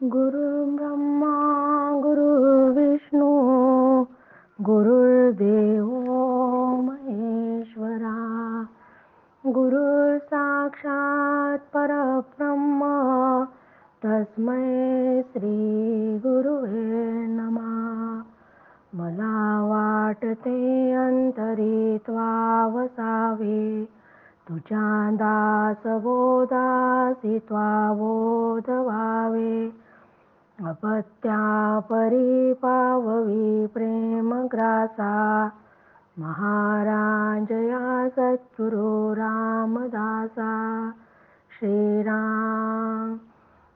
गुरुर्ब्रह्मा गुरुर्विष्णू गुरुर्देव महेश्वरा गुरुर् साक्षात परब्रह्म तस्मै श्री गुरुवे नमः. मला वाटते अंतरी त्वावसावे तुझ्या दासबोधासी त्वाबोध व्हावे. अपत्या परिपाववी प्रेमग्रासा महाराज या सद्गुरु रामदासा. श्रीराम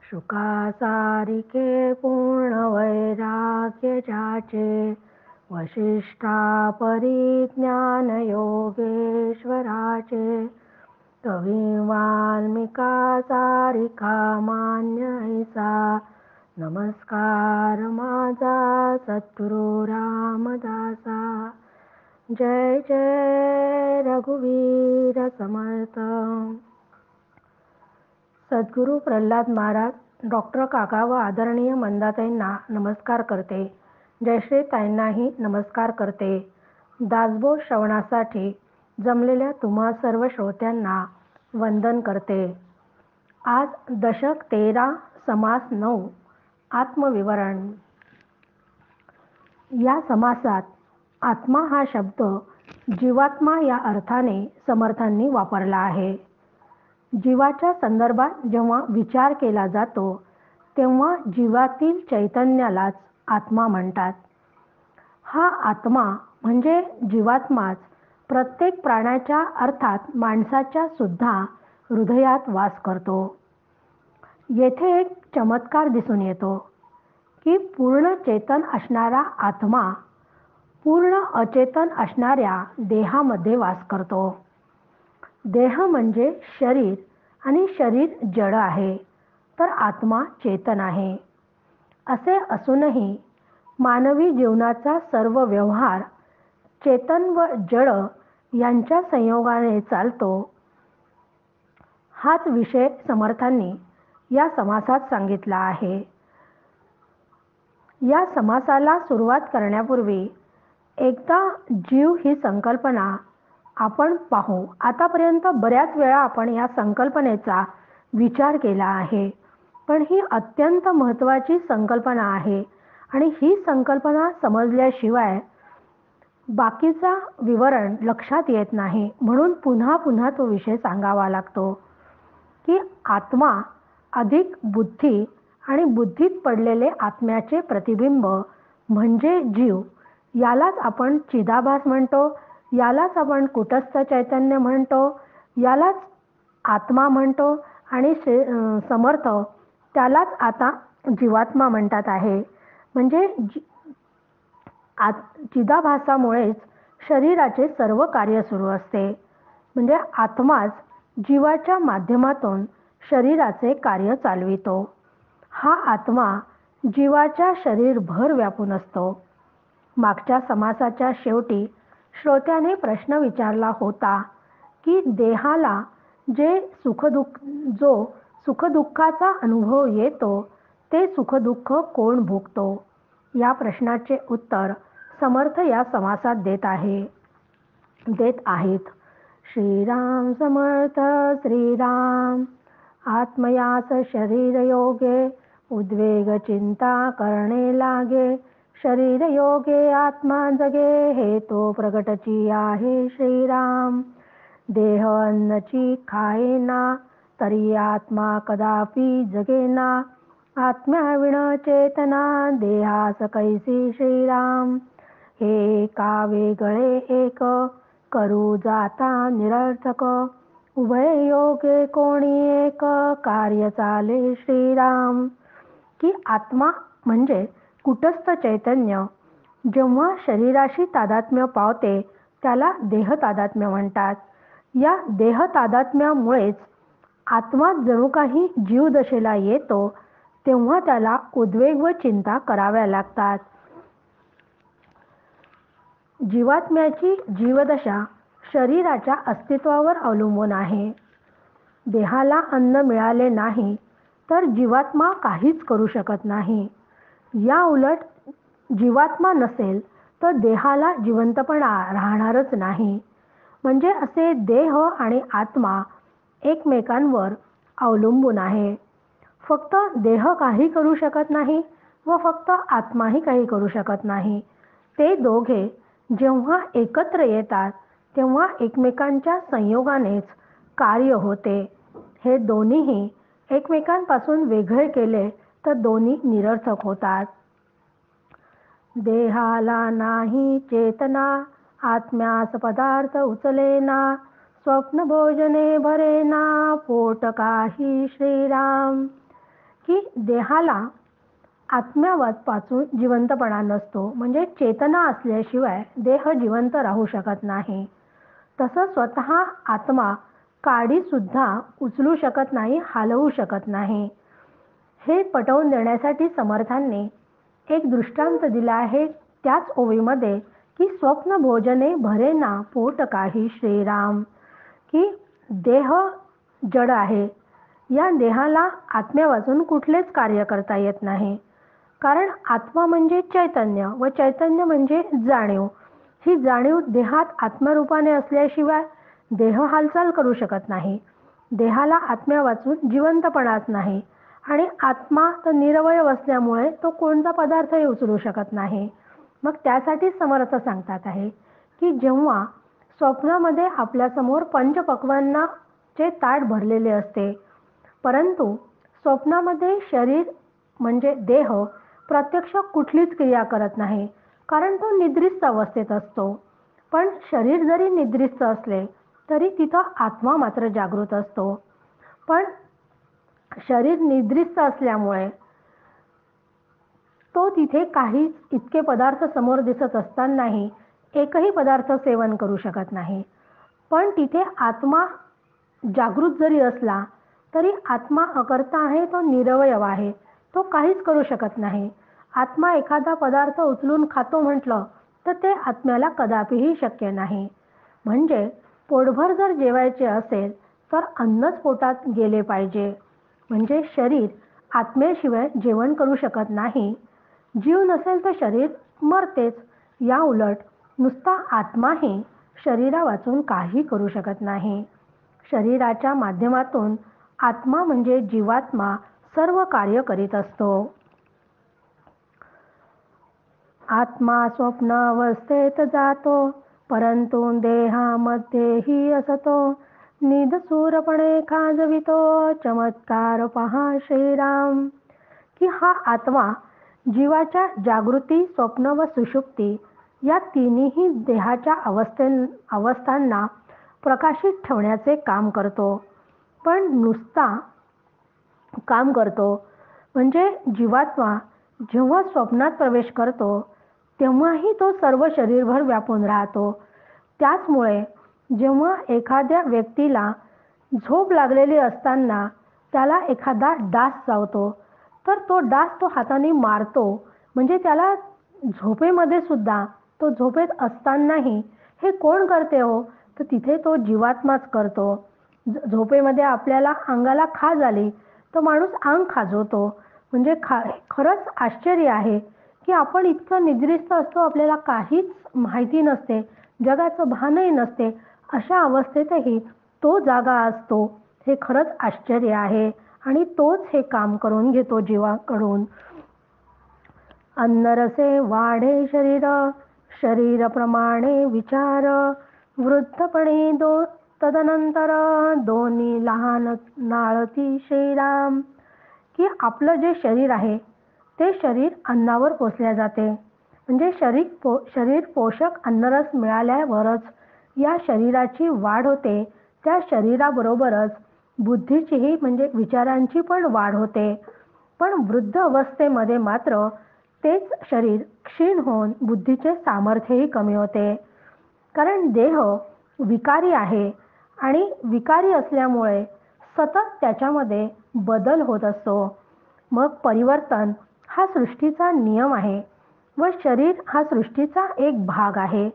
शुकासारिके पूर्ण वैराग्य ज्याचे वशिष्ठा परिज्ञान योगेश्वराचे. कवी वाल्मिका सारिका मान्य ऐसा नमस्कार माझा सद्गुरु रामदासा. जय जय रघुवीर समर्थ. सद्गुरु प्रल्हाद महाराज डॉक्टर काका व आदरणीय मंदाताईंना नमस्कार करते. जयश्री ताईंनाही नमस्कार करते. दासबोध श्रवणासाठी जमलेल्या तुम्हा सर्व श्रोत्यांना वंदन करते. आज दशक 13 समास 9 आत्मविवरण. या समासात आत्मा हा शब्द जीवात्मा या अर्थाने समर्थांनी वापरला आहे. जीवाच्या संदर्भात जेव्हा विचार केला जातो तेव्हा जीवातील चैतन्यालाच आत्मा म्हणतात. हा आत्मा म्हणजे जीवात्माच प्रत्येक प्राण्याच्या अर्थात माणसाच्या सुद्धा हृदयात वास करतो. येथे एक चमत्कार दिसून येतो की पूर्ण चेतन असणारा आत्मा पूर्ण अचेतन असणाऱ्या देहामध्ये वास करतो. देह म्हणजे शरीर आणि शरीर जड आहे तर आत्मा चेतन आहे. असे असूनही मानवी जीवनाचा सर्व व्यवहार चेतन व जड यांच्या संयोगाने चालतो. हाच विषय समर्थांनी या समासात सांगितला आहे. या समासाला सुरुवात करण्यापूर्वी एकदा जीव ही संकल्पना आपण पाहू. आतापर्यंत बऱ्याच वेळा आपण या संकल्पनेचा विचार केला आहे, पण ही अत्यंत महत्त्वाची संकल्पना आहे आणि ही संकल्पना समजल्याशिवाय बाकीचा विवरण लक्षात येत नाही. म्हणून पुन्हा पुन्हा तो विषय सांगावा लागतो की आत्मा अधिक बुद्धी आणि बुद्धीत पडलेले आत्म्याचे प्रतिबिंब म्हणजे जीव. यालाच आपण चिदाभास म्हणतो, यालाच आपण कुटस्थ चैतन्य म्हणतो, यालाच आत्मा म्हणतो आणि समर्थ त्यालाच आता जीवात्मा म्हणतात आहे. म्हणजे चिदाभासामुळेच शरीराचे सर्व कार्य सुरू असते. म्हणजे आत्माच जीवाच्या माध्यमातून शरीराचे कार्य चालवितो. हा आत्मा जीवाच्या शरीरभर व्यापून असतो. मागच्या समासाच्या शेवटी श्रोत्याने प्रश्न विचारला होता की देहाला जो सुखदुःखाचा अनुभव येतो ते सुखदुःख कोण भोगतो. या प्रश्नाचे उत्तर समर्थ या समासात देत आहेत. श्रीराम समर्थ. श्रीराम आत्मयास शरीर योगे उद्वेग चिंता करणे लागे. शरीर योगे आत्मा जगे हे तो प्रगटची आहे. श्रीराम देह अन्नची खाएना तरी आत्मा कदापि जगेना. आत्म्याविण चेतना देहास कैसी. श्रीराम हे का वेगळे एक करू जाता निरर्थक. उभय योगे कोणी एक कार्य चाले. श्रीराम की आत्मा म्हणजे कुटस्थ चैतन्य जेव्हा शरीराशी तादात्म्य पावते त्याला देह तादात्म्य म्हणतात. या देह तादात्म्यामुळेच आत्मा जणू काही जीवदशेला येतो तेव्हा त्याला उद्वेग व चिंता कराव्या लागतात. जीवात्म्याची जीवदशा शरीराच्या अस्तित्वावर अवलंबून आहे. देहाला अन्न मिळाले नाही तर जीवात्मा काहीच करू शकत नाही. या उलट जीवात्मा नसेल तर देहाला जिवंतपणा राहणारच नाही. म्हणजे असे देह आणि आत्मा एकमेकांवर अवलंबून आहे. फक्त देह काही करू शकत नाही व फक्त आत्माही काही करू शकत नाही. ते दोघे जेव्हा एकत्र येतात तेव्हा एकमेकांच्या संयोगानेच कार्य होते. हे दोन्हीही एकमेकांपासून वेगळे केले तर दोन्ही निरर्थक होतात. देहाला नाही चेतना, आत्म्यास पदार्थ उचलेना, स्वप्न भोजने भरेना, पोट काही श्रीराम. की देहाला आत्म्यापासून जिवंतपणा नसतो. म्हणजे चेतना असल्याशिवाय देह जिवंत राहू शकत नाही. तसं स्वतः आत्मा काडी सुद्धा उचलू शकत नाही, हलवू शकत नाही. हे पटवून देण्यासाठी समर्थांनी एक दृष्टांत दिला आहे त्याच ओवीमध्ये की स्वप्न भोजने भरेना पोट काही श्रीराम. की देह जड आहे. या देहाला आत्म्यापासून कुठलेच कार्य करता येत नाही. कारण आत्मा म्हणजे चैतन्य व चैतन्य म्हणजे जाणीव. ही जाणीव देहात आत्मरूपाने असल्याशिवाय देह हालचाल करू शकत नाही. देहाला आत्म्यापासून जिवंतपणाच नाही. आणि आत्मा तर निरवयव असल्यामुळे तो कोणता पदार्थही उचलू शकत नाही. मग त्यासाठी समर्थ सांगतात आहे की जेव्हा स्वप्नामध्ये आपल्यासमोर पंचपक्वान्नाचे ताट भरलेले असते, परंतु स्वप्नामध्ये शरीर म्हणजे देह प्रत्यक्ष कुठलीच क्रिया करत नाही, कारण तो निद्रिस्त अवस्थेत असतो. पण शरीर जरी निद्रिस्त असले तरी तिथं आत्मा मात्र जागृत असतो. पण शरीर निद्रिस्त असल्यामुळे तो तिथे काही इतके पदार्थ समोर दिसत असतानाही एकही पदार्थ सेवन करू शकत नाही. पण तिथे आत्मा जागृत जरी असला तरी आत्मा अकर्ता आहे, तो निरवयव आहे, तो काहीच करू शकत नाही. आत्मा एखादा पदार्थ उचलून खातो म्हटलं तर ते आत्म्याला कदापिही शक्य नाही. म्हणजे पोटभर जर जेवायचे असेल तर अन्नच पोटात गेले पाहिजे. म्हणजे शरीर आत्म्याशिवाय जेवण करू शकत नाही. जीव नसेल तर शरीर मरतेच. या उलट नुसता आत्माही शरीरा वाचून काही करू शकत नाही. शरीराच्या माध्यमातून आत्मा म्हणजे जीवात्मा सर्व कार्य करीत असतो. आत्मा स्वप्नावस्थेत जातो, परंतु देहामध्येही असतो. निधसूरपणे खाजवितो, चमत्कार पहा श्रीराम. की हा आत्मा जीवाच्या जागृती, स्वप्न व सुषुप्ती या तिन्ही देहाच्या अवस्थांना प्रकाशित ठेवण्याचे काम करतो. पण नुसता काम करतो म्हणजे जीवात्मा जेव्हा स्वप्नात प्रवेश करतो तेव्हाही तो सर्व शरीरभर व्यापून राहतो. त्याचमुळे जेव्हा एखाद्या व्यक्तीला झोप लागलेली असताना त्याला एखादा डास चावतो तर तो डास तो हाताने मारतो. म्हणजे त्याला झोपेमध्ये सुद्धा, तो झोपेत असतानाही हे कोण करते हो, तर तिथे तो जीवात्माच करतो. झोपेमध्ये आपल्याला अंगाला खाज आली तर माणूस अंग खाजवतो. म्हणजे खरंच आश्चर्य आहे की आपण इतकं निद्रिस्त असतो, आपल्याला काहीच माहिती नसते, जगाचं भानही नसते, अशा अवस्थेतही तो जागा असतो. हे खरंच आश्चर्य आहे. आणि तोच हे काम करून घेतो जीवाकडून. अन्नरसे वाढे शरीर, शरीरप्रमाणे विचार, वृद्धपणे तदनंतर दोन्ही लहान नाळती श्रीराम. की आपलं जे शरीर आहे ते शरीर अन्नावर पोसल्या जाते. म्हणजे शरीर पोषक अन्नरस मिळाल्यावरच या शरीराची वाढ होते. त्या शरीराबरोबरच बुद्धीचीही म्हणजे विचारांची पण वाढ होते. पण वृद्ध अवस्थेमध्ये मात्र तेच शरीर क्षीण होऊन बुद्धीचे सामर्थ्यही कमी होते. कारण देह विकारी आहे आणि विकारी असल्यामुळे सतत त्याच्यामध्ये बदल होत असतो. मग परिवर्तन हा सृष्टीचा नियम आहे व शरीर हा सृष्टीचा एक भाग आहे.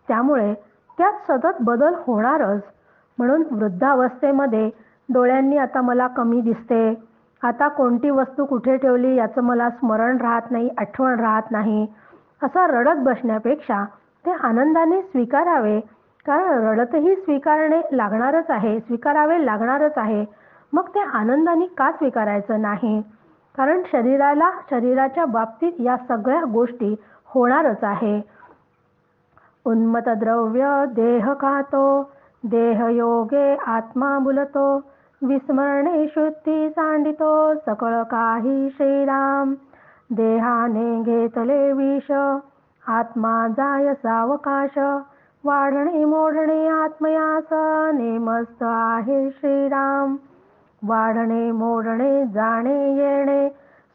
त्यामुळे त्यात सतत बदल होणारच. म्हणून वृद्धावस्थेमध्ये डोळ्यांनी आता मला कमी दिसते, आता कोणती वस्तू कुठे ठेवली याचं मला स्मरण राहत नाही, आठवण राहत नाही, असा रडत बसण्यापेक्षा ते आनंदाने स्वीकारावे. कारण रडतही स्वीकारावे लागणारच आहे. मग ते आनंदाने का स्वीकारायचं नाही? कारण शरीराच्या बाबतीत या सगळ्या गोष्टी होणारच आहे. उन्मत द्रव्य देह खातो, देह योगे आत्मा बुलतो, विस्मरणे शुद्धी सांडितो, सकळ काही श्रीराम. देहाने घेतले विष, आत्मा जाय सावकाश, वाढणे मोडणे आत्मयास, नेमस्त आहे श्रीराम. वाढणे मोडणे जाणे येणे,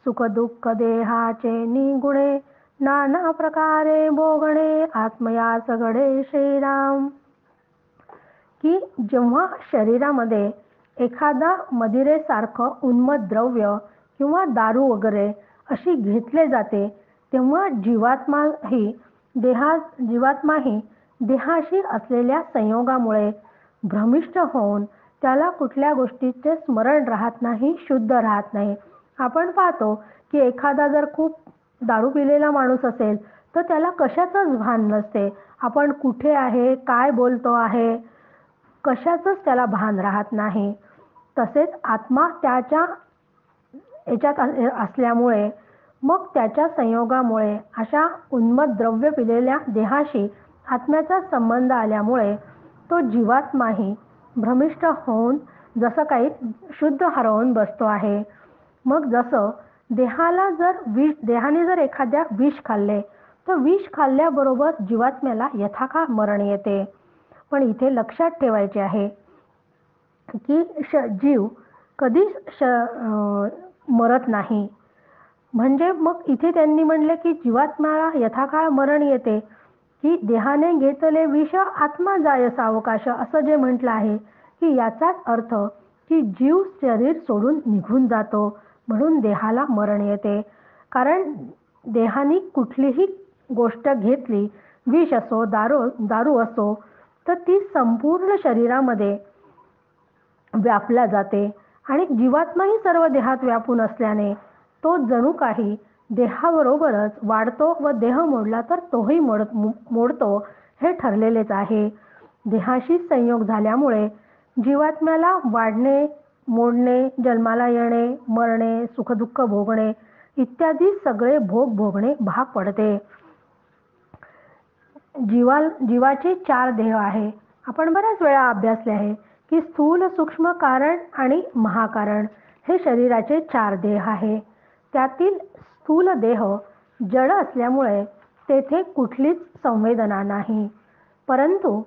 सुख दुःख देहाचे निगुणे, नाना प्रकारे भोगणे आत्मयास घडे श्रीराम. की जेव्हा शरीरामध्ये एखादा मदिरेसारखं उन्मत द्रव्य किंवा दारू वगैरे अशी घेतले जाते, तेव्हा जीवात्माही देहाशी असलेल्या संयोगामुळे भ्रमिष्ट होऊन त्याला कुठल्या गोष्टीचे स्मरण राहत नाही, शुद्ध राहत नाही. आपण पाहतो की एखादा जर खूप दारू पिलेला माणूस असेल तर त्याला कशाचंच भान नसते. आपण कुठे आहे, काय बोलतो आहे, कशाचंच त्याला भान राहत नाही. तसेच आत्मा त्याच्या याच्यात असल्यामुळे मग त्याच्या संयोगामुळे अशा उन्मत द्रव्य पिलेल्या देहाशी आत्म्याचा संबंध आल्यामुळे तो जीवात्माही भ्रमिष्ट होऊन जसं काही शुद्ध हरवून बसतो आहे. मग जसं देहाने जर एखाद्या विष खाल्ले तर विष खाल्ल्याबरोबर जीवात्म्याला यथाकाळ मरण येते. पण इथे लक्षात ठेवायचे आहे की जीव कधीच मरत नाही. म्हणजे मग इथे त्यांनी म्हणले की जीवात्म्याला यथाकाळ मरण येते, की देहाने घेतले विष आत्मा जाय सावकाश, असं जे म्हटलं आहे की याचाच अर्थ की जीव शरीर सोडून निघून जातो म्हणून देहाला मरण येते. कारण देहाने कुठलीही गोष्ट घेतली, विष असो, दारू असो, तर ती संपूर्ण शरीरामध्ये व्यापल्या जाते आणि जीवात्माही सर्व देहात व्यापून असल्याने तो जणू काही देहाबरोबरच वाढतो व देह मोडला तर तोही मोडतो, हे ठरलेलेच आहे. देहाशी संयोग झाल्यामुळे जीवात्म्याला वाढणे, मोडणे, जन्माला येणे, मरणे, सुखदुःख भोगणे इत्यादी सगळे भोग भोगणे भाग पडते. जीवाचे 4 देह आहे. आपण बऱ्याच वेळा अभ्यासले आहे की स्थूल, सूक्ष्म, कारण आणि महाकारण हे शरीराचे 4 देह आहे. त्यातील स्थूल देह जड असल्यामुळे तेथे कुठलीच संवेदना नाही. परंतु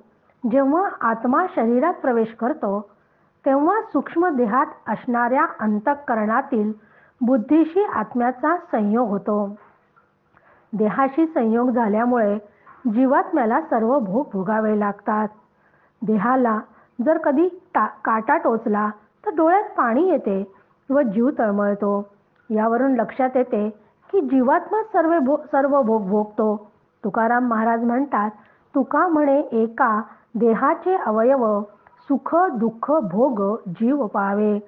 जेव्हा आत्मा शरीरात प्रवेश करतो तेव्हा सूक्ष्म देहात असणाऱ्या अंतःकरणातील बुद्धीशी आत्म्याचा संयोग होतो. देहाशी संयोग झाल्यामुळे जीवात्म्याला सर्व भोग भोगावे लागतात. देहाला जर कधी काटा टोचला तर डोळ्यात पाणी येते व जीव तळमळतो. यावरून लक्षात येते की जीवात्मा सर्व भोग भोगतो. तुकाराम महाराज म्हणतात, तुका म्हणे एका देहाचे अवयव, सुख दुःख भोग जीव पावे.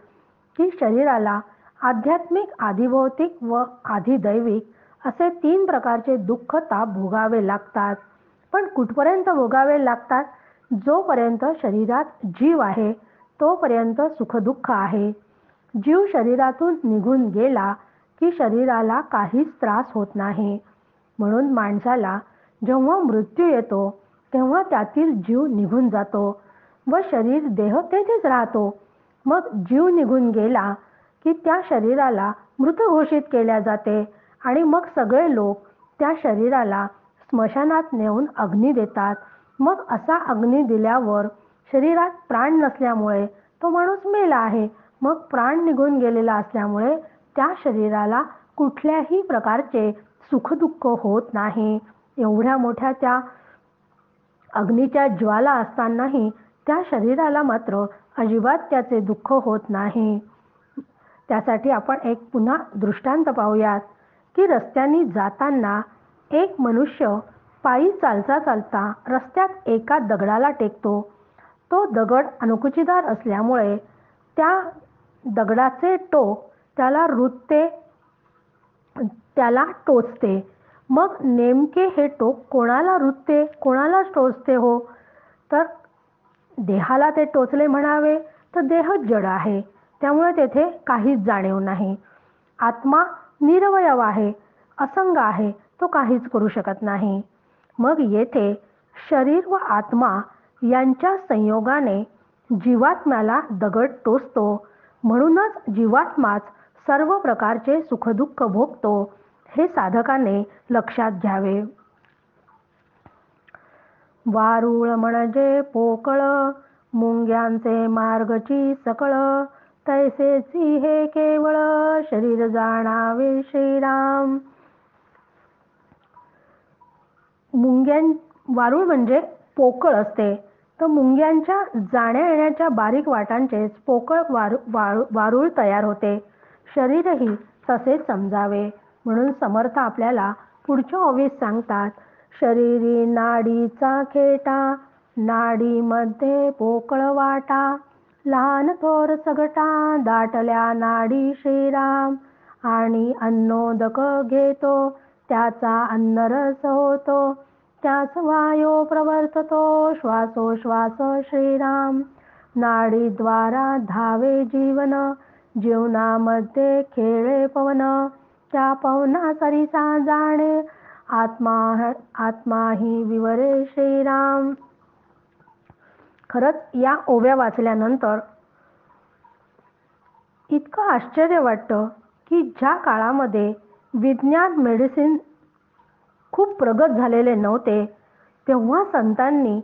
की शरीराला आध्यात्मिक, आधिभौतिक व आधिदैविक असे 3 प्रकारचे दुःख ताप भोगावे लागतात. पण कुठपर्यंत भोगावे लागतात? जोपर्यंत शरीरात जीव आहे तोपर्यंत सुखदुःख आहे. जीव शरीरातून निघून गेला की शरीराला काहीच त्रास होत नाही. म्हणून माणसाला जेव्हा मृत्यू येतो तेव्हा त्यातील जीव निघून जातो व शरीर देह तेथेच राहतो. मग जीव निघून गेला की त्या शरीराला मृत घोषित केल्या जाते आणि मग सगळे लोक त्या शरीराला स्मशानात नेऊन अग्नी देतात. मग असा अग्नी दिल्यावर शरीरात प्राण नसल्यामुळे तो माणूस मेला आहे. मग प्राण निघून गेलेला असल्यामुळे त्या शरीराला कुठल्याही प्रकारचे सुखदुःख होत नाही. एवढ्या मोठ्या त्या अग्नीच्या ज्वाला असतानाही त्या शरीराला मात्र अजिबात त्याचे दुःख होत नाही. त्यासाठी आपण एक पुन्हा दृष्टांत पाहूयात की रस्त्याने जाताना एक मनुष्य पायी चालता रस्त्यात एका दगडाला टेकतो. तो दगड अणकुचीदार असल्यामुळे त्या दगडाचे टोक त्याला रुतते, त्याला टोचते. मग नेमके हे टोक कोणाला रुतते, कोणाला टोचते हो? तर देहाला ते टोचले म्हणावे तर देह जड आहे, त्यामुळे तेथे काहीच जाणीव नाही. आत्मा निरवयव आहे, असंग आहे, तो काहीच करू शकत नाही. मग येथे शरीर व आत्मा यांच्या संयोगाने जीवात्म्याला दगड टोचतो. म्हणूनच जीवात्माच सर्व प्रकारचे सुखदुःख भोगतो, हे साधकाने लक्षात घ्यावे. वारुळ म्हणजे पोकळ, मुंग्यांचे मार्गची सकळ, तैसेची हे केवळ शरीर जाणावे श्रीराम. वारुळ म्हणजे पोकळ असते, तर मुंग्यांच्या जाण्या येण्याच्या बारीक वाटांचेच पोकळ वारुळ तयार होते. शरीरही तसेच समजावे. म्हणून समर्थ आपल्याला पुढच्या ओवीत सांगतात, शरीरी नाडीचा खेटा, नाडीमध्ये पोकळ वाटा, लहान थोर सगटा, दाटल्या नाडी श्रीराम. आणि अन्नोदक घेतो, त्याचा अन्नरस होतो, त्याच वायो प्रवर्ततो, श्वासोश्वास श्रीराम. नाडीद्वारा धावे जीवन, जीवनामध्ये खेळे पवन, त्या पवना सरिसा जाणे, आत्मा ही विवरे श्रीराम. खरंच या ओव्या वाचल्यानंतर इतकं आश्चर्य वाटतं की ज्या काळामध्ये विज्ञान, मेडिसिन खूप प्रगत झालेले नव्हते, तेव्हा संतांनी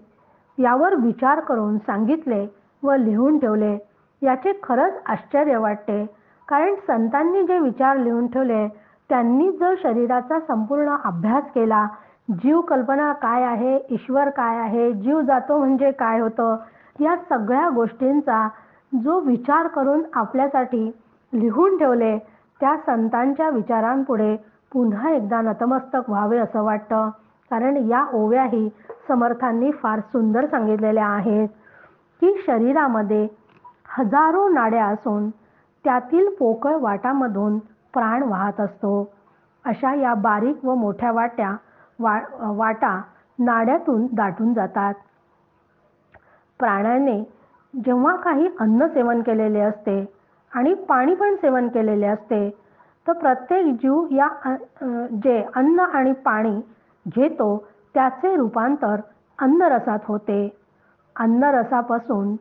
यावर विचार करून सांगितले व लिहून ठेवले. याचे खरंच आश्चर्य वाटते, कारण संतांनी जे विचार लिहून ठेवले त्यांनी जर शरीराचा संपूर्ण अभ्यास केला, जीव कल्पना काय आहे, ईश्वर काय आहे, जीव जातो म्हणजे काय होतं, या सगळ्या गोष्टींचा जो विचार करून आपल्यासाठी लिहून ठेवले, त्या संतांच्या विचारांपुढे पुन्हा एकदा नतमस्तक व्हावे असं वाटतं. कारण या ओव्याही समर्थांनी फार सुंदर सांगितलेल्या आहेत की शरीरामध्ये हजारो नाड्या असून त्यातील पोकळ वाटामधून प्राण वाहत असतो. अशा या बारीक व मोठ्या वाटा नाड्यातून दाटून जातात. प्राण्याने जेव्हा काही अन्न सेवन केलेले असते आणि पाणी पण सेवन केलेले असते, तर प्रत्येक जीव या जे अन्न आणि पाणी घेतो त्याचे रूपांतर अन्नरसात होते. अन्नरसापासून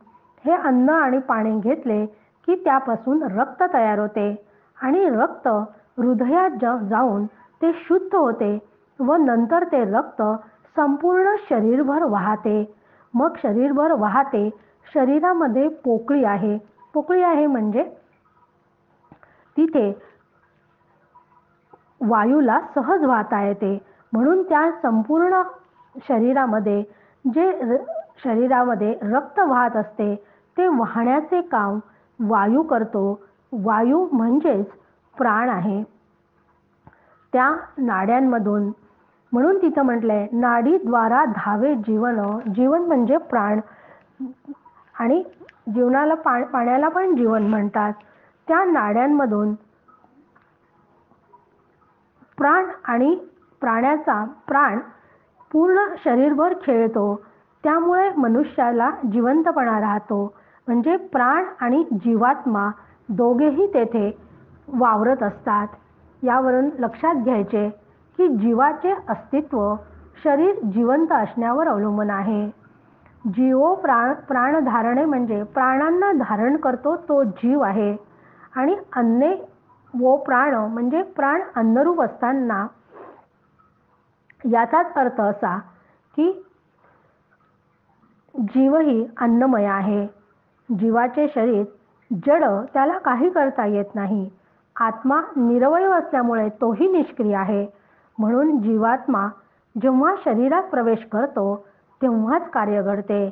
हे अन्न आणि पाणी घेतले की त्यापासून रक्त तयार होते आणि रक्त हृदयात जाऊन ते शुद्ध होते व नंतर ते रक्त संपूर्ण शरीरभर वाहते. मग शरीरभर वाहते. शरीरामध्ये पोकळी आहे. पोकळी आहे म्हणजे तिथे वायूला सहज वाहता येते. म्हणून त्या संपूर्ण शरीरामध्ये शरीरामध्ये रक्त वाहत असते, ते वाहण्याचे काम वायू करतो. वायू म्हणजेच प्राण आहे. त्या नाड्यांमधून, म्हणून तिथं म्हटलंय नाडीद्वारा धावे जीवन. जीवन म्हणजे प्राण, आणि जीवनाला पाण्याला पण जीवन म्हणतात. त्या नाड्यांमधून प्राण आणि प्राण्याचा प्राण पूर्ण शरीरभर खेळतो, त्यामुळे मनुष्याला जिवंतपणा राहतो. म्हणजे प्राण आणि जीवात्मा दोघेही तेथे वावरत असतात. यावरून लक्षात घ्यायचे की जीवाचे अस्तित्व शरीर जिवंत असण्यावर अवलंबून आहे. जीवो प्राण धारणे म्हणजे प्राणांना धारण करतो तो जीव आहे. आणि अन्ने वो प्राण म्हणजे प्राण अन्नरूप असताना याचाच अर्थ असा की जीवही अन्नमय आहे. जीवाचे शरीर जड, त्याला काही करता येत नाही. आत्मा निरवयव असल्यामुळे तोही निष्क्रिय आहे. म्हणून जीवात्मा जेव्हा शरीरात प्रवेश करतो तेव्हाच कार्य घडते.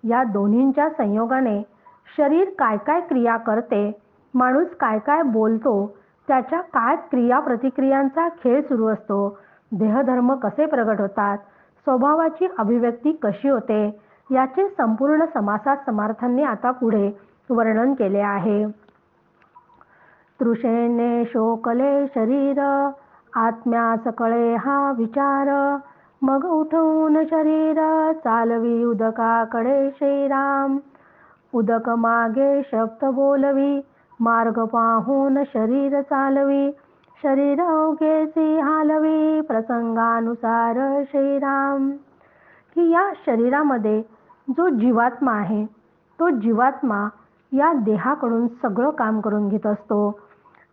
या दोन्हींच्या संयोगाने शरीर काय काय क्रिया करते, माणूस काय काय बोलतो, त्याच्या काय क्रिया प्रतिक्रियांचा खेळ सुरू असतो, देहधर्म कसे प्रगट होतात, स्वभावाची अभिव्यक्ती कशी होते, याचे संपूर्ण समासात समर्थांनी आता पुढे वर्णन केले आहे. तृषेने शोकले शरीर, आत्म्यास कळे हा विचार. मग उठून शरीर चालवी उदकाकडे श्रीराम. उदक मागे शब्द बोलवी, मार्ग पाहून शरीर चालवी. शरीर अवघेसी हालवी, प्रसंगानुसार श्रीराम. की या शरीरामध्ये जो जीवात्मा आहे, तो जीवात्मा या देहाकडून सगळं काम करून घेत असतो.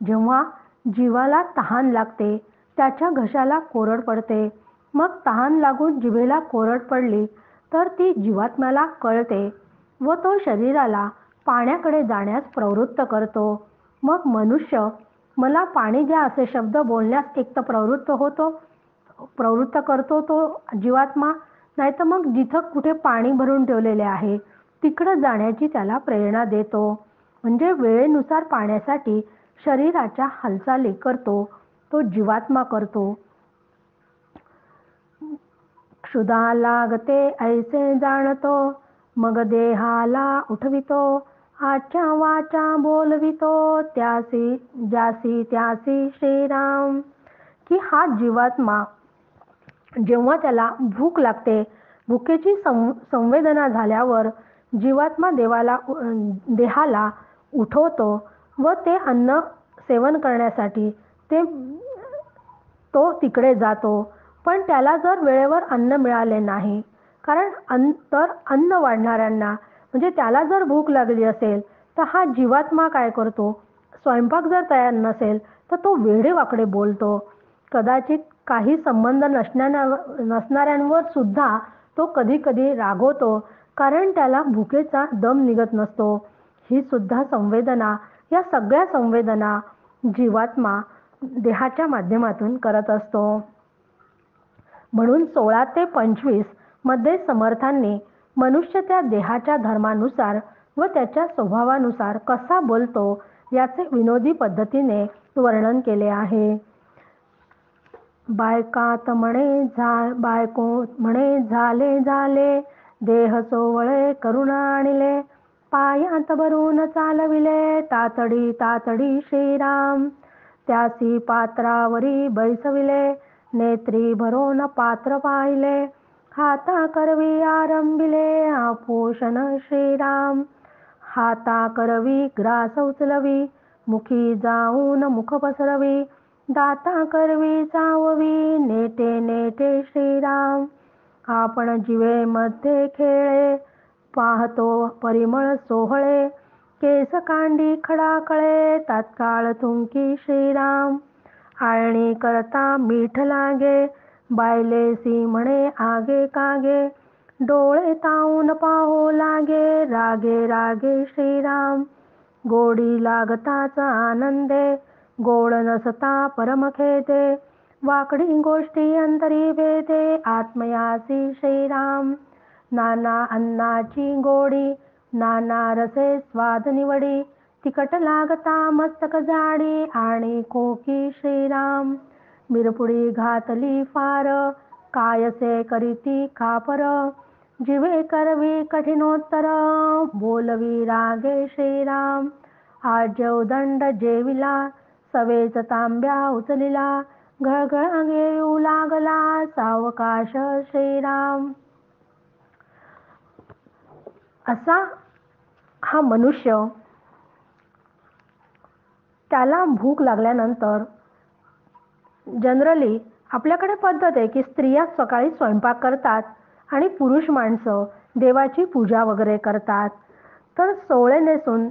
जेव्हा जीवाला तहान लागते, त्याच्या घशाला कोरड पडते. मग तहान लागून जिभेला कोरड पडली तर ती जीवात्म्याला कळते व तो शरीराला पाण्याकडे जाण्यास प्रवृत्त करतो. मग मनुष्य मला पाणी द्या असे शब्द बोलण्यास एक तर प्रवृत्त करतो तो जीवात्मा, नाही तर मग जिथं कुठे पाणी भरून ठेवलेले आहे तिकडं जाण्याची त्याला प्रेरणा देतो. म्हणजे वेळेनुसार पाण्यासाठी शरीराच्या हालचाली करतो तो जीवात्मा करतो. क्षुधा लागते ऐसे जाणतो, मग देहाला उठवितो. आच्या वाचा बोलवितो, त्यासी ज्यासी त्यासी श्रीराम. की हा जीवात्मा जेव्हा त्याला भूक लागते, भुकेची संवेदना झाल्यावर जीवात्मा देहाला उठवतो व ते अन्न सेवन करण्यासाठी तो तिकडे जातो. पण त्याला जर वेळेवर अन्न मिळाले नाही, कारण अन्न वाढणाऱ्यांना म्हणजे त्याला जर भूक लागली असेल तर हा जीवात्मा काय करतो, स्वयंपाक जर तयार नसेल तर तो वेडेवाकडे बोलतो. कदाचित काही संबंध नसणाऱ्यांवर सुद्धा तो कधी कधी रागवतो, कारण त्याला भुकेचा दम निघत नसतो. ही सुद्धा संवेदना, या सगळ्या संवेदना जीवात्मा देहाच्या माध्यमातून करत असतो. म्हणून 16 ते 25 मध्ये समर्थांनी मनुष्य त्या देहाच्या धर्मानुसार व त्याच्या स्वभावानुसार कसा बोलतो याचे विनोदी पद्धतीने वर्णन केले आहे. बायको म्हणे झाले झाले, देह सोवळे करुण आणले. पायात भरून चालविले, तातडी तातडी श्रीराम. त्यासी पात्रावरी बैसविले, नेत्री भरून पात्र पाहिले. हाता करवी आरंभिले, आपोषण श्रीराम. हाता करवी ग्रास उचलवी, मुखी जाऊन मुख पसरवी. दाता करवी चाववी, नेटे नेटे श्रीराम. आपण जिवे मध्ये खेळे, पाहतो परिमळ सोहळे. केस कांडी खडाकळे, तात्काळ थुंकी श्रीराम. आळणी करता मीठ लागे, बायलेसी म्हणे आगे कागे. डोळे तावून पाहो लागे, रागे रागे श्रीराम. गोडी लागताच आनंदे, गोड नसता परम खेदे. वाकडी गोष्टी अंतरी भेदे, आत्मयासी श्रीराम. नाना अन्नाची गोडी, नाना रसे स्वाद निवडी. तिखट लागता मस्तक जाडी, आणि खोकी श्रीराम. मिरपुडी घातली फार, कायसे करीती खापर. जिवे करवी कठिनोत्तर, बोलवी रागे श्रीराम. आजव दंड जेविला, सवेच तांब्या उचलिला. घळघळा घेऊ लागला, सावकाश श्रीराम. असा हा मनुष्य, त्याला भूक लागल्यानंतर जनरली आपल्याकडे पद्धत आहे की स्त्रिया सकाळी स्वयंपाक करतात आणि पुरुष माणसं देवाची पूजा वगैरे करतात. तर सोवळे नेसून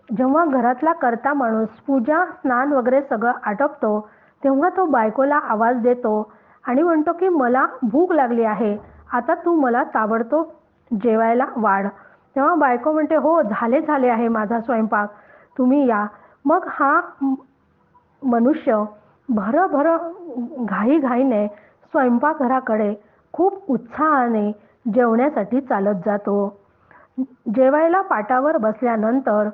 जेव्हा घरातला करता माणूस पूजा स्नान वगैरे सगळं आटोपतो, तेव्हा तो बायकोला आवाज देतो आणि म्हणतो की मला भूक लागली आहे, आता तू मला ताबडतोब जेवायला वाढ. तेव्हा बायको म्हणते हो झाले आहे माझा स्वयंपाक, तुम्ही या. मग हा मनुष्य भरभर घाईघाईने स्वयंपाकघराकडे खूप उत्साहाने जेवण्यासाठी चालत जातो. जेवायला पाटावर बसल्यानंतर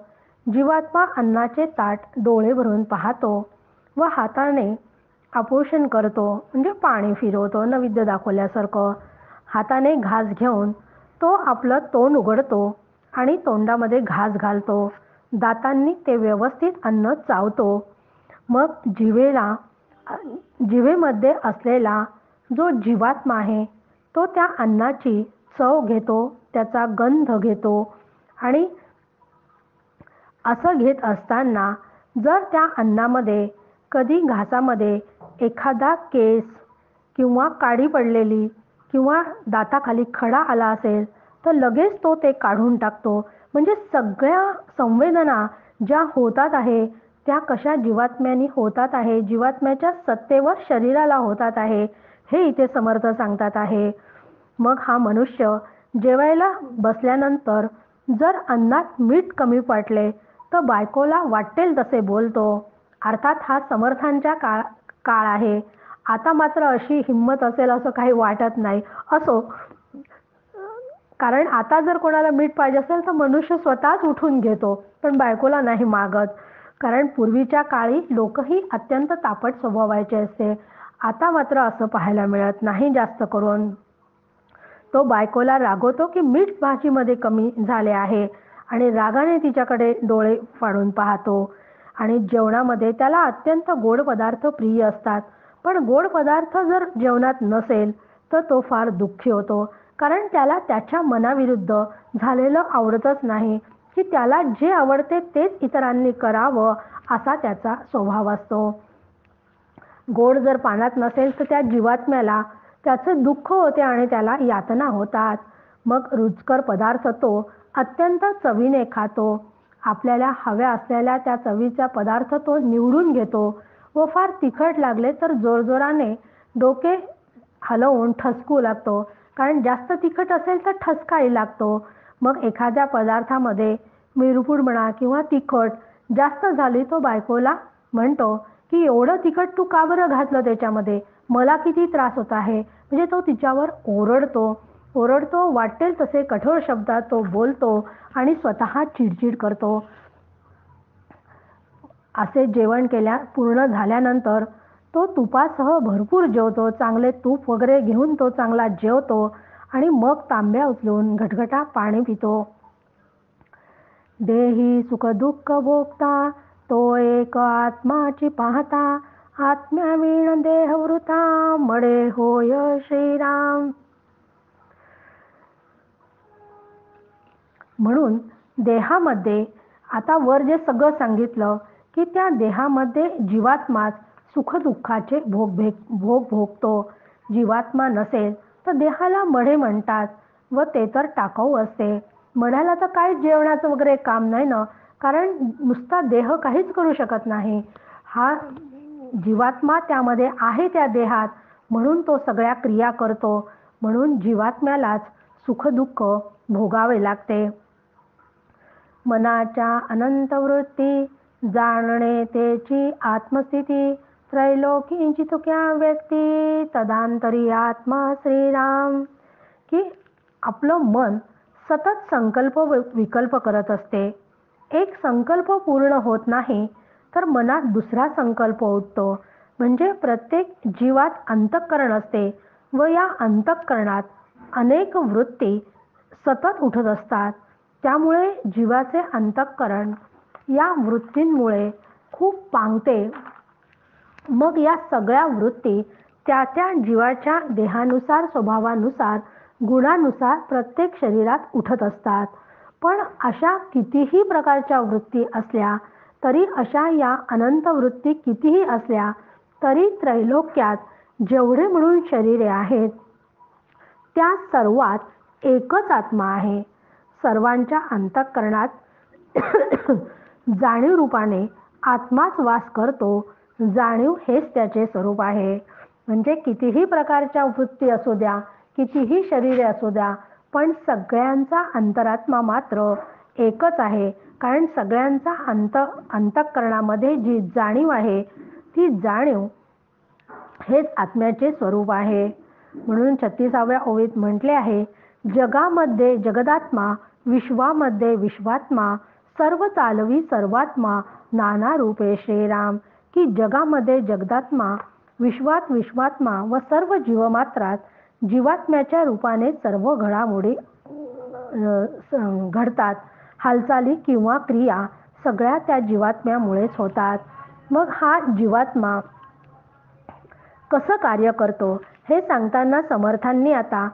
जीवात्मा अन्नाचे ताट डोळे भरून पाहतो व हाताने आपोषण करतो, म्हणजे पाणी फिरवतो नैवेद्य दाखवल्यासारखं. हाताने घास घेऊन तो आपलं तोंड उघडतो आणि तोंडामध्ये घास घालतो. दातांनी ते व्यवस्थित अन्न चावतो. मग जिभेमध्ये असलेला जो जीवात्मा आहे तो त्या अन्नाची चव घेतो, त्याचा गंध घेतो. आणि असं घेत असताना जर त्या अन्नामध्ये कधी घासामध्ये एखादा केस किंवा काडी पडलेली किंवा दाताखाली खडा आला असेल तर लगेच तो ते काढून टाकतो. म्हणजे सगळ्या संवेदना ज्या होतात आहे त्या कशा जीवात्म्यानी होतात आहे, जीवात्म्याच्या सत्तेवर शरीराला होतात आहे, हे इथे समर्थ सांगतात आहे. मग हा मनुष्य जेवायला बसल्यानंतर जर अन्नात मीठ कमी पडले तर बायकोला वाटेल तसे बोलतो. अर्थात हा समर्थांच्या काळ आहे. आता मात्र अशी हिंमत असेल असं काही वाटत नाही. असो, कारण आता जर कोणाला मीठ पाहिजे असेल तर मनुष्य स्वतःच उठून घेतो, पण बायकोला नाही मागत. कारण पूर्वीच्या काळी लोकही अत्यंत तापट स्वभावाचे असते. आता मात्र असं पाहायला मिळत नाही. जास्त करून तो बायकोला रागवतो की मीठ भाजीमध्ये कमी झाले आहे आणि रागाने तिच्याकडे डोळे फाडून पाहतो. आणि जेवणामध्ये त्याला अत्यंत गोड पदार्थ प्रिय असतात, पण गोड पदार्थ जर जेवणात नसेल तर तो फार दुःखी होतो. कारण त्याला त्याच्या मनाविरुद्ध झालेलं आवडतच नाही, की त्याला जे आवडते तेच इतरांनी करावं असा त्याचा स्वभाव असतो. गोड जर पानात नसेल तर त्या जीवात्म्याला त्याचे दुःख होते आणि त्याला यातना होतात. मग रुचकर पदार्थ तो अत्यंत चवीने खातो. आपल्याला हव्या असलेल्या त्या चवीचा पदार्थ तो निवडून घेतो व फार तिखट लागले तर जोरजोराने डोके हलवून ठसकू लागतो. कारण जास्त तिखट असेल तर ठसकाही लागतो. मग एखाद्या पदार्थामध्ये मिरपूड म्हणा किंवा तिखट जास्त झाली तो बायकोला म्हणतो की एवढं तिखट तू का बरं घातलं त्याच्यामध्ये, मला किती त्रास होत आहे. म्हणजे तो तिच्यावर ओरडतो, वाटेल तसे कठोर शब्दात तो बोलतो आणि स्वतः चिडचिड करतो. असे जेवण पूर्ण झाल्यानंतर तो तुपासह भरपूर जेवतो. चांगले तूप वगैरे घेऊन तो चांगला जेवतो आणि मग तांब्या उचलून घटघटा पाणी पितो. देही सुख दुःख भोगता तो एक आत्माची पाहता, आत्म्यावीण देहवृता मळे होय श्रीराम. म्हणून देहामध्ये आता वर जे सगळं सांगितलं की त्या देहामध्ये जीवात्माच सुखदुःखाचे भोग भोगतो. जीवात्मा नसेल तर देहाला मढे म्हणतात व ते तर टाकाऊ असते. मढ्याला तर काही जेवणाचं वगैरे काम नाही ना, कारण नुसता देह काहीच करू शकत नाही. हा जीवात्मा त्यामध्ये आहे त्या देहात, म्हणून तो सगळ्या क्रिया करतो. म्हणून जीवात्म्यालाच सुखदुःख भोगावे लागते. मनाच्या अनंत वृत्ती जाणणे तेची आत्मस्थिती, त्रैलोकी चितुक्या व्यक्ती तदांतरी आत्मा श्रीराम. की आपलं मन सतत संकल्प विकल्प करत असते. एक संकल्प पूर्ण होत नाही तर मनात दुसरा संकल्प उठतो. म्हणजे प्रत्येक जीवात अंतःकरण असते व या अंतःकरणात अनेक वृत्ती सतत उठत असतात. त्यामुळे जीवाचे अंतःकरण या वृत्तींमुळे खूप पांगते. मग या सगळ्या वृत्ती त्या त्या जीवाच्या देहानुसार, स्वभावानुसार, गुणानुसार प्रत्येक शरीरात उठत असतात. पण अशा कितीही प्रकारच्या वृत्ती असल्या तरी, अशा या अनंत वृत्ती कितीही असल्या तरी त्रैलोक्यात जेवढे म्हणून शरीरे आहेत त्या सर्वात एकच आत्मा आहे. सर्वांच्या अंतःकरणात जाणीव रूपाने आत्माच वास करतो. जाणीव हेच त्याचे स्वरूप आहे. म्हणजे कितीही प्रकारच्या वृत्ती असू द्या, कितीही शरीरे असू द्या, पण सगळ्यांचा अंतरात्मा मात्र एकच आहे. कारण सगळ्यांचा अंतःकरणामध्ये जी जाणीव आहे ती जाणीव हेच आत्म्याचे स्वरूप आहे. म्हणून 36व्या ओवीत म्हटले आहे, जगामध्ये जगदात्मा, विश्वामध्ये विश्वात्मा, सर्व चालवी सर्वात्मा, नाना रूपे श्रीराम. की जगामध्ये जगदात्मा, विश्वात विश्वात्मा व सर्व जीवमात्रात जीवात्म्याच्या रूपाने सर्व घडामोडी घडतात. हालचाली किंवा क्रिया सगळ्या त्या जीवात्म्यामुळेच होतात. मग हा जीवात्मा कसं कार्य करतो हे सांगताना समर्थांनी आता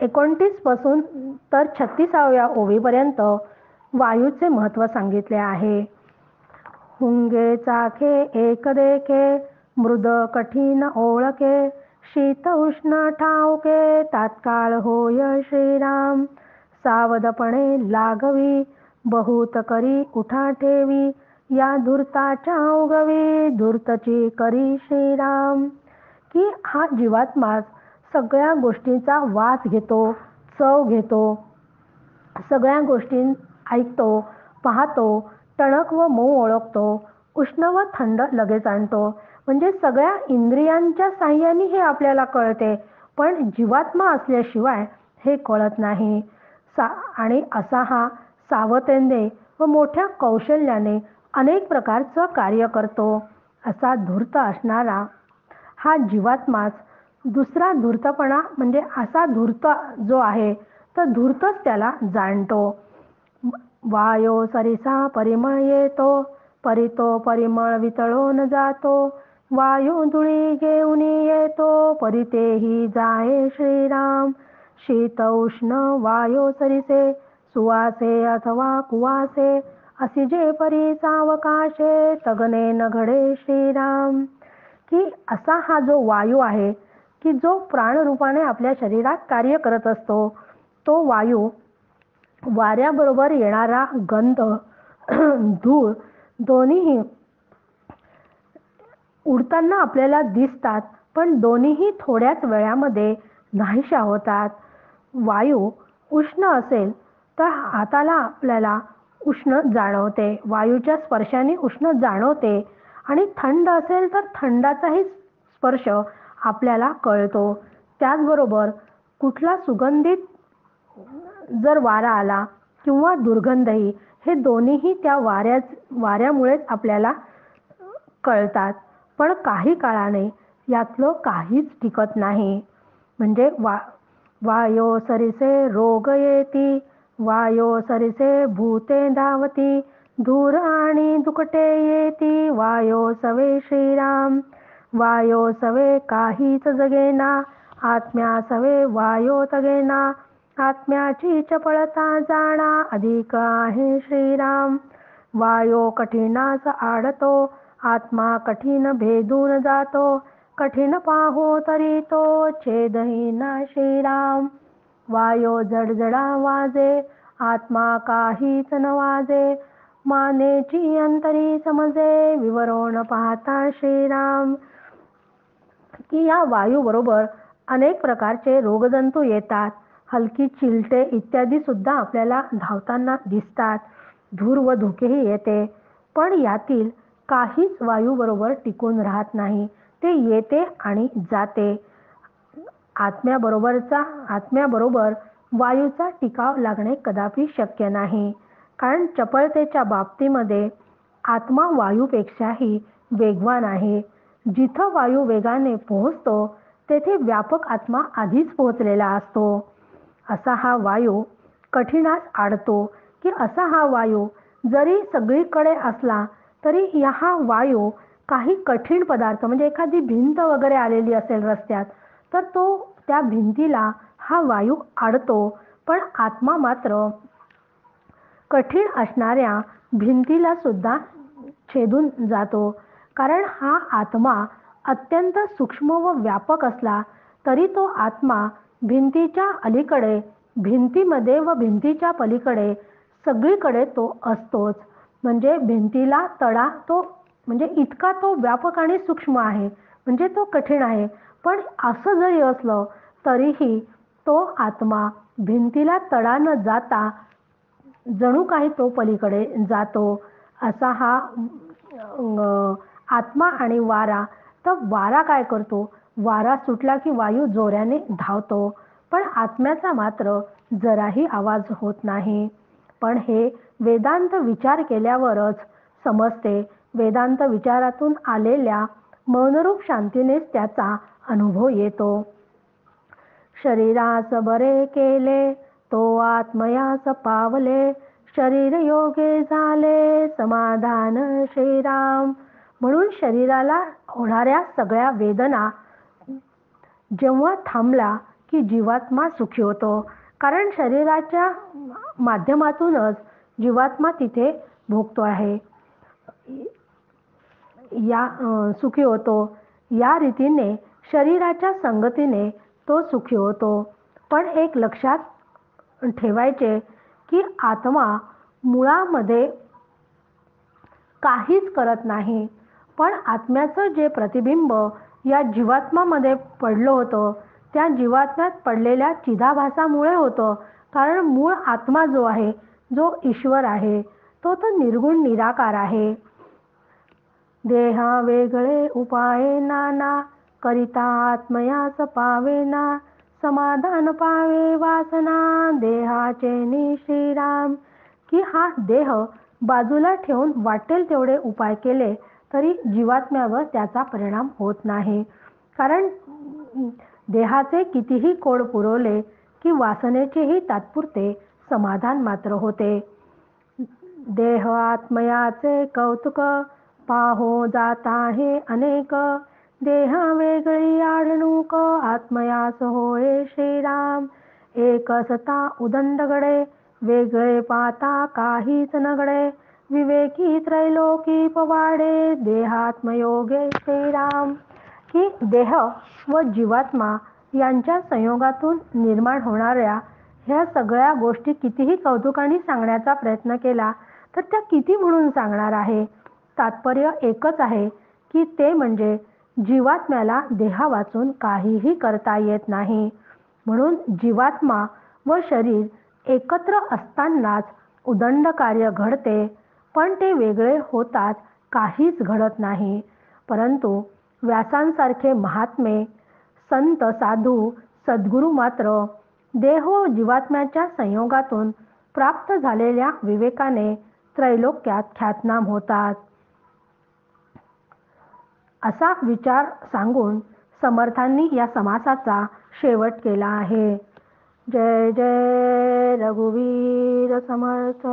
29 पासून तर 36व्या ओवीपर्यंत वायूचे महत्त्व सांगितले आहे. हुंगे चाखे एक देखे, मृद कठीण ओळखे, शीत उष्ण ठाऊके, तात्काळ होय श्रीराम. सावधपणे लागवी, बहुत करी उठा ठेवी, या धूर्ताच्या उगवी, धूर्तची करी श्रीराम. की हा जीवात्मा सगळ्या गोष्टींचा वास घेतो, चव घेतो, सगळ्या गोष्टी ऐकतो, पाहतो, टणक व मऊ ओळखतो, उष्ण व थंड लगेच आणतो. म्हणजे सगळ्या इंद्रियांच्या साह्याने हे आपल्याला कळते, पण जीवात्मा असल्याशिवाय हे कळत नाही. आणि असा हा सावतेने व मोठ्या कौशल्याने अनेक प्रकारचं कार्य करतो. असा धूर्त असणारा हा जीवात्माच दुसरा धूर्तपणा म्हणजे असा धूर्त जो आहे तर धूर्तच त्याला जाणतो. वायो सरिसा परिमळ येतो, परितो परिमळ वितळून जातो, वायू धुळी घेऊन येतो, परितेही जाये श्रीराम. शीत उष्ण वायो सरिसे, सुवासे अथवा कुवासे, असी जे परी सावकाशे, तगने न घडे श्रीराम. की असा हा जो वायू आहे की जो प्राणरूपाने आपल्या शरीरात कार्य करत असतो, तो वायू वाऱ्याबरोबर येणारा गंध धूळ दोन्हीही उडताना आपल्याला दिसतात, पण दोन्हीही थोड्याच वेळामध्ये नाहीशा होतात. वायू उष्ण असेल तर हाताला आपल्याला उष्ण जाणवते, वायूच्या स्पर्शाने उष्ण जाणवते, आणि थंड असेल तर थंडाचाही स्पर्श आपल्याला कळतो. त्याचबरोबर कुठला सुगंधित जर वारा आला किंवा दुर्गंधही, हे दोन्हीही त्या वाऱ्यामुळेच आपल्याला कळतात. पण काही काळाने यातलं काहीच टिकत नाही. म्हणजे वायो सरिसे रोग येती, वायो सरिसे भूते धावती, धूर आणि दुकटे येती, वायो सवे श्रीराम. वायो सवे काहीच जगेना, आत्म्या सवे वायो तगेना, आत्म्याची चपळता जाणा, अधिक आहे श्रीराम. वायो कठीणास आडतो, आत्मा कठीण भेदून जातो, कठीण पाहो तरी तो छेदहीना श्रीराम. वायो जडजडा वाजे, आत्मा काहीच न वाजे, मानेची अंतरी समजे, विवरून पाहता श्रीराम. की या वायू बरोबर अनेक प्रकारचे रोगजंतू येतात, हलकी चिलटे इत्यादी सुद्धा आपल्याला धावताना दिसतात, धूर व धुकेही येते, पण यातील काहीच वायू बरोबर टिकून राहत नाही, ते येते आणि जाते. आत्म्याबरोबर वायूचा टिकाव लागणे कदापि शक्य नाही, कारण चपळतेच्या बाबतीमध्ये आत्मा वायूपेक्षाही वेगवान आहे. जिथं वायू वेगाने पोहोचतो तेथे व्यापक आत्मा आधीच पोहोचलेला असतो. असा हा वायू कठीणास आडतो, की असा हा वायू जरी सगळीकडे असला तरी हा वायू काही कठीण पदार्थ म्हणजे एखादी भिंत वगैरे आलेली असेल रस्त्यात, तर तो त्या भिंतीला हा वायू आडतो, पण आत्मा मात्र कठीण असणाऱ्या भिंतीला सुद्धा छेदून जातो. कारण हा आत्मा अत्यंत सूक्ष्म व व्यापक असला तरी तो आत्मा भिंतीच्या अलीकडे, भिंतीमध्ये व भिंतीच्या पलीकडे सगळीकडे तो असतोच. म्हणजे भिंतीला तडा तो म्हणजे इतका तो व्यापक आणि सूक्ष्म आहे, म्हणजे तो कठीण आहे. पण असं जरी असलं तरीही तो आत्मा भिंतीला तडा न जाता जणू काही तो पलीकडे जातो. असा हा आत्मा आणि वारा. तर वारा काय करतो, वारा सुटला की वायू जोराने धावतो, पण आत्म्याचा मात्र जराही आवाज होत नाही. पण हे वेदांत विचार केल्यावरच समजते. वेदांत विचारातून आलेल्या मौनरूप शांतीनेच त्याचा अनुभव येतो. शरीरास बरे केले, तो आत्मयास पावले, शरीर योगे झाले समाधान श्रीराम. म्हणून शरीराला होणाऱ्या सगळ्या वेदना जेव्हा थांबला की जीवात्मा सुखी होतो. कारण शरीराच्या माध्यमातूनच जीवात्मा तिथे भोगतो आहे, सुखी होतो. या रीतीने शरीराच्या संगतीने तो सुखी होतो. पण एक लक्षात ठेवायचे की आत्मा मुळामध्ये काहीच करत नाही, पण आत्म्याचं जे प्रतिबिंब या जीवात्मामध्ये पडलं होतं त्या जीवात्म्यात पडलेल्या चिदाभासामुळे होतं. कारण मूळ आत्मा जो आहे, जो ईश्वर आहे, तो निर्गुण निराकार आहे. देहा वेगळे उपाये नाना करिता आत्मयास पावेना. समाधान पावे वासना देहाचे नि श्रीराम. की हा देह बाजूला ठेवून वाटेल तेवढे उपाय केले तरी जीवात्म्यावर त्याचा परिणाम होत नाही. कारण देहाचे कितीही कोड पुरवले की वासनेचेही तात्पुरते समाधान मात्र होते. देह आत्मयाचे कौतुक पाहो जाता हे अनेक. देह वेगळी आडणूक आत्मयास होय श्रीराम. एक असता उदंडगडे वेगळे पाता काहीच नगडे. विवेकी त्रैलोकी पवाडे देहात्मयोगे श्रीराम. की देह व जीवात्मा यांच्या संयोगातून निर्माण होणाऱ्या ह्या सगळ्या गोष्टी कितीही कौतुकाने सांगण्याचा प्रयत्न केला तर त्या किती म्हणून सांगणार आहे. तात्पर्य एकच आहे की ते म्हणजे जीवात्म्याला देहावाचून काहीही करता येत नाही. म्हणून जीवात्मा व शरीर एकत्र असतानाच उदंड कार्य घडते, पण ते वेगळे होतात काहीच घडत नाही. परंतु व्यासांसारखे महात्मे, संत, साधू, सद्गुरू मात्र देह व जीवात्म्याच्या संयोगातून प्राप्त झालेल्या विवेकाने त्रैलोक्यात ख्यातनाम होतात. असा विचार सांगून समर्थांनी या समासाचा शेवट केला आहे. जय जय रघुवीर समर्थ.